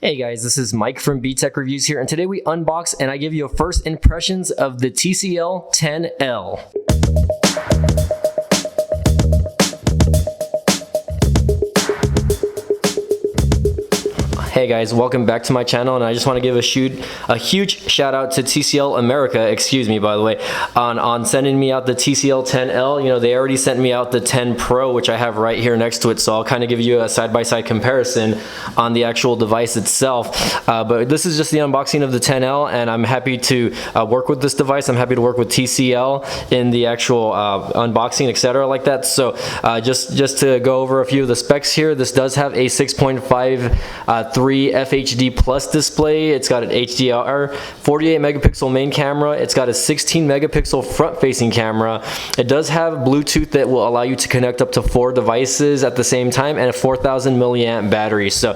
Hey guys, this is Mike from B-Tech Reviews here, and today we unbox and I give you a first impressions of the TCL 10L. Hey guys, welcome back to my channel, and I just want to give a huge shout out to TCL America, excuse me by the way, on sending me out the TCL 10L. You know, they already sent me out the 10 Pro, which I have right here next to it, so I'll kind of give you a side-by-side comparison on the actual device itself. But this is just the unboxing of the 10L, and I'm happy to work with this device. I'm happy to work with TCL in the actual unboxing, etc. like that. So just to go over a few of the specs here, this does have a 6.53 FHD plus display. It's got an HDR 48 megapixel main camera. It's got a 16 megapixel front facing camera. It does have Bluetooth that will allow you to connect up to 4 devices at the same time, and a 4000 milliamp battery. So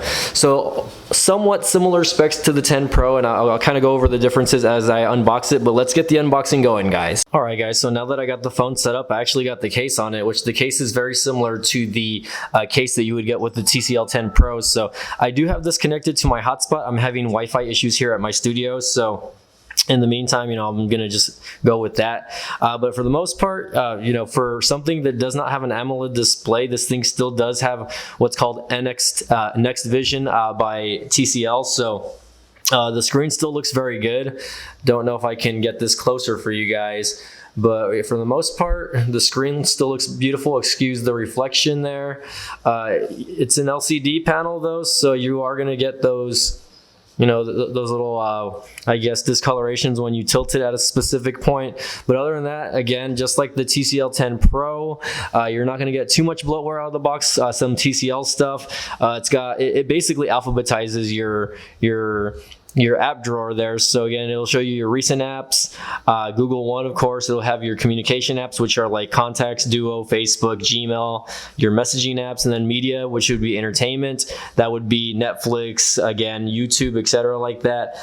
somewhat similar specs to the 10 Pro, and I'll kind of go over the differences as I unbox it, but let's get the unboxing going, guys. Alright guys, so now that I got the phone set up, I actually got the case on it, which the case is very similar to the case that you would get with the TCL 10 Pro. So I do have this connected to my hotspot. I'm having Wi-Fi issues here at my studio, so in the meantime, you know, I'm gonna just go with that. But for the most part, you know, for something that does not have an AMOLED display, this thing still does have what's called Next Vision by TCL. So the screen still looks very good. Don't know if I can get this closer for you guys, but for the most part, the screen still looks beautiful. Excuse the reflection there. It's an LCD panel though, so you are gonna get those, you know, those little, I guess, discolorations when you tilt it at a specific point. But other than that, again, just like the TCL 10 Pro, you're not going to get too much bloatware out of the box. Some TCL stuff. It basically alphabetizes your app drawer there. So again, it'll show you your recent apps, Google One, of course. It'll have your communication apps, which are like Contacts, Duo, Facebook, Gmail, your messaging apps, and then media, which would be entertainment. That would be Netflix, again, YouTube, etc. like that.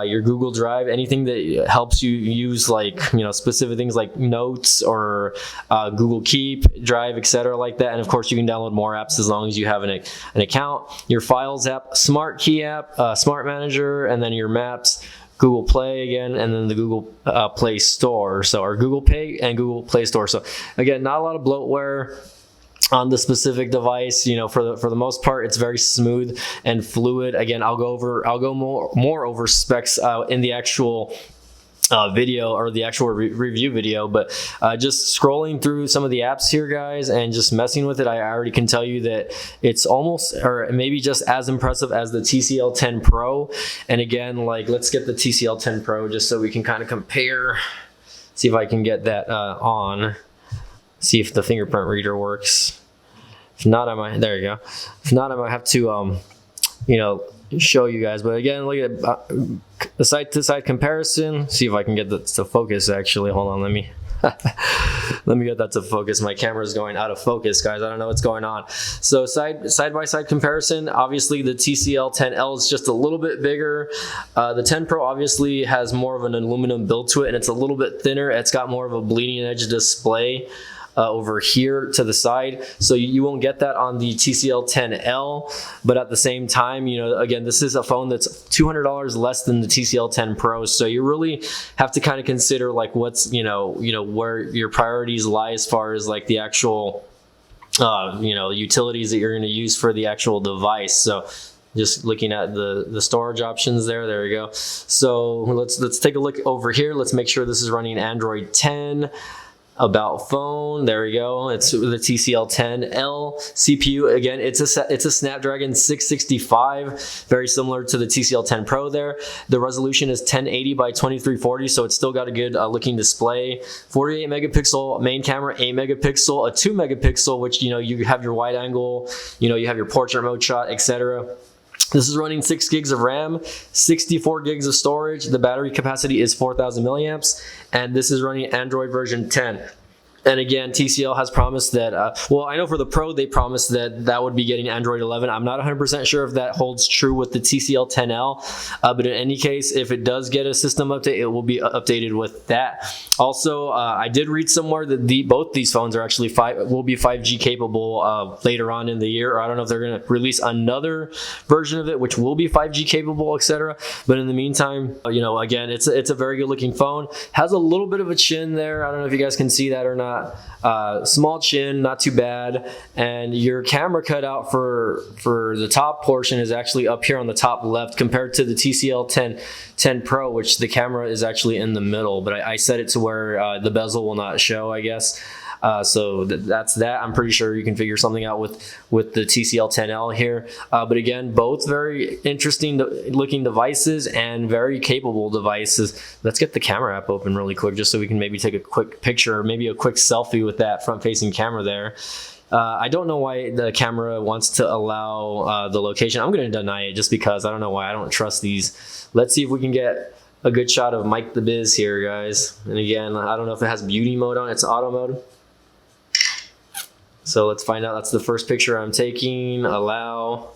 Your Google Drive, anything that helps you use, like, you know, specific things like Notes or Google Keep, Drive, etc. like that. And of course, you can download more apps as long as you have an account. Your Files app, Smart Key app, Smart Manager, and then your Maps, Google Play again, and then the Google Play Store. So our Google Pay and Google Play Store. So again, not a lot of bloatware on the specific device. You know, for the most part, it's very smooth and fluid. Again, I'll go more over specs in the actual video, or the actual review video. But just scrolling through some of the apps here, guys, and just messing with it, I already can tell you that it's almost, or maybe just as impressive as the TCL 10 Pro. And again, like, let's get the TCL 10 Pro just so we can kind of compare, see if I can get that on, see if the fingerprint reader works. If not, I might, there you go. If not, I might have to you know, show you guys. But again, look at the side-to-side comparison. See if I can get that to focus. Actually, hold on, let me get that to focus. My camera is going out of focus, guys. I don't know what's going on. So side-by-side comparison, obviously the TCL 10L is just a little bit bigger. The 10 Pro obviously has more of an aluminum build to it, and it's a little bit thinner. It's got more of a bleeding edge display over here to the side, so you won't get that on the TCL 10L. But at the same time, you know, again, this is a phone that's $200 less than the TCL 10 Pro, so you really have to kind of consider, like, what's, you know, where your priorities lie as far as like the actual you know, utilities that you're going to use for the actual device. So just looking at the storage options there we go. So let's take a look over here. Let's make sure this is running Android 10. About phone, there we go. It's the TCL 10L CPU. Again, it's a Snapdragon 665, very similar to the TCL 10 Pro there. The resolution is 1080 by 2340, so it's still got a good looking display. 48 megapixel main camera, 8 megapixel, a 2 megapixel, which, you know, you have your wide angle, you know, you have your portrait mode shot, etc. This is running 6 gigs of RAM, 64 gigs of storage. The battery capacity is 4000 milliamps, and this is running Android version 10. And again, TCL has promised that, well, I know for the Pro, they promised that that would be getting Android 11. I'm not 100% sure if that holds true with the TCL 10L, but in any case, if it does get a system update, it will be updated with that. Also, I did read somewhere that both these phones are actually will be 5G capable later on in the year, or I don't know if they're going to release another version of it, which will be 5G capable, etc. But in the meantime, you know, again, it's a very good looking phone. Has a little bit of a chin there. I don't know if you guys can see that or not. Small chin, not too bad, and your camera cutout for the top portion is actually up here on the top left compared to the TCL 10 Pro, which the camera is actually in the middle, but I set it to where the bezel will not show, I guess. So that's that. I'm pretty sure you can figure something out with the TCL 10L here. But again, both very interesting looking devices and very capable devices. Let's get the camera app open really quick just so we can maybe take a quick picture or maybe a quick selfie with that front-facing camera there. I don't know why the camera wants to allow the location. I'm going to deny it just because I don't know why. I don't trust these. Let's see if we can get a good shot of Mike the Biz here, guys. And again, I don't know if it has beauty mode on. It's auto mode. So let's find out. That's the first picture I'm taking. Allow.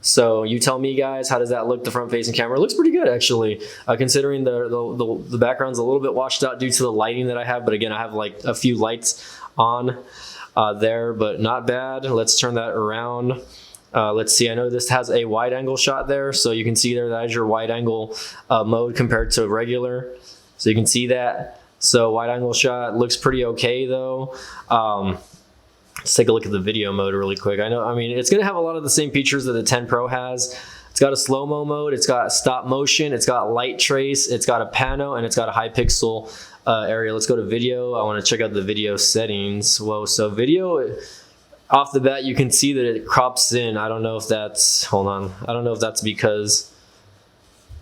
So you tell me, guys, how does that look, the front-facing camera? It looks pretty good, actually, considering the background's a little bit washed out due to the lighting that I have. But again, I have like a few lights on there, but not bad. Let's turn that around. Let's see. I know this has a wide-angle shot there, so you can see there that is your wide-angle mode compared to regular. So you can see that. So wide-angle shot looks pretty okay, though. Let's take a look at the video mode really quick. I mean, it's going to have a lot of the same features that the 10 Pro has. It's got a slow-mo mode, it's got stop motion, it's got light trace, it's got a pano, and it's got a high pixel area. Let's go to video. I want to check out the video settings. Whoa, so video, off the bat, you can see that it crops in. I don't know if that's, hold on. I don't know if that's because,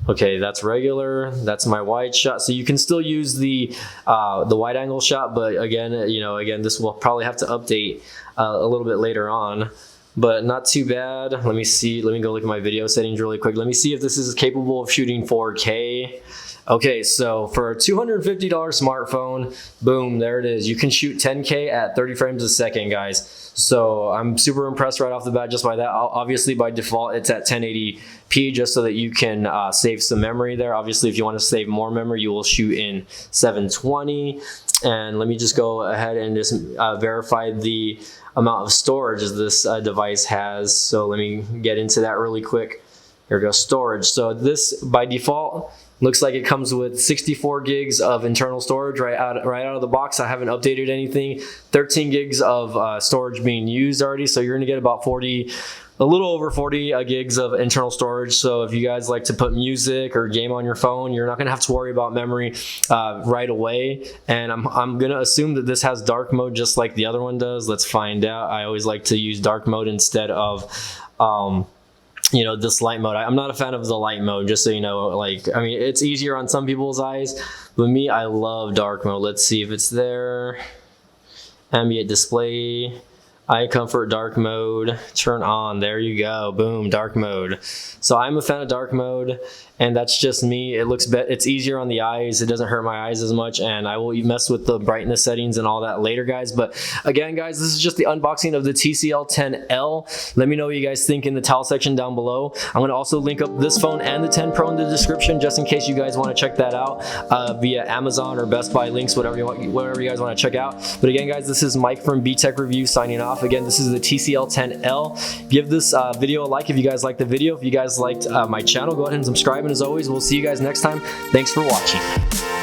okay, that's regular. That's my wide shot. So you can still use the wide angle shot, but again, you know, this will probably have to update a little bit later on, but not too bad. Let me see. Let me go look at my video settings really quick. Let me see if this is capable of shooting 4K. Okay, so for a $250 smartphone, boom, there it is. You can shoot 10K at 30 frames a second, guys. So I'm super impressed right off the bat just by that. Obviously, by default, it's at 1080p just so that you can save some memory there. Obviously, if you want to save more memory, you will shoot in 720. And let me just go ahead and just verify the amount of storage this device has. So let me get into that really quick. Here we go, storage. So this, by default, looks like it comes with 64 gigs of internal storage right out of the box. I haven't updated anything. 13 gigs of storage being used already. So you're gonna get about 40, a little over 40 gigs of internal storage. So if you guys like to put music or game on your phone, you're not gonna have to worry about memory right away. And I'm gonna assume that this has dark mode just like the other one does. Let's find out. I always like to use dark mode instead of you know, this light mode. I'm not a fan of the light mode, just so you know. Like, I mean, it's easier on some people's eyes, but me, I love dark mode. Let's see if it's there. Ambient display, eye comfort, dark mode, turn on. There you go, boom, dark mode. So I'm a fan of dark mode, and that's just me. It looks it's easier on the eyes. It doesn't hurt my eyes as much, and I will mess with the brightness settings and all that later, guys. But again, guys, this is just the unboxing of the TCL 10L. Let me know what you guys think in the towel section down below. I'm going to also link up this phone and the 10 Pro in the description just in case you guys want to check that out via Amazon or Best Buy links, whatever you guys want to check out. But again, guys, this is Mike from B-Tech Review signing off. Again, this is the TCL 10L. Give this video a like if you guys liked the video. If you guys liked my channel, go ahead and subscribe. And as always, we'll see you guys next time. Thanks for watching.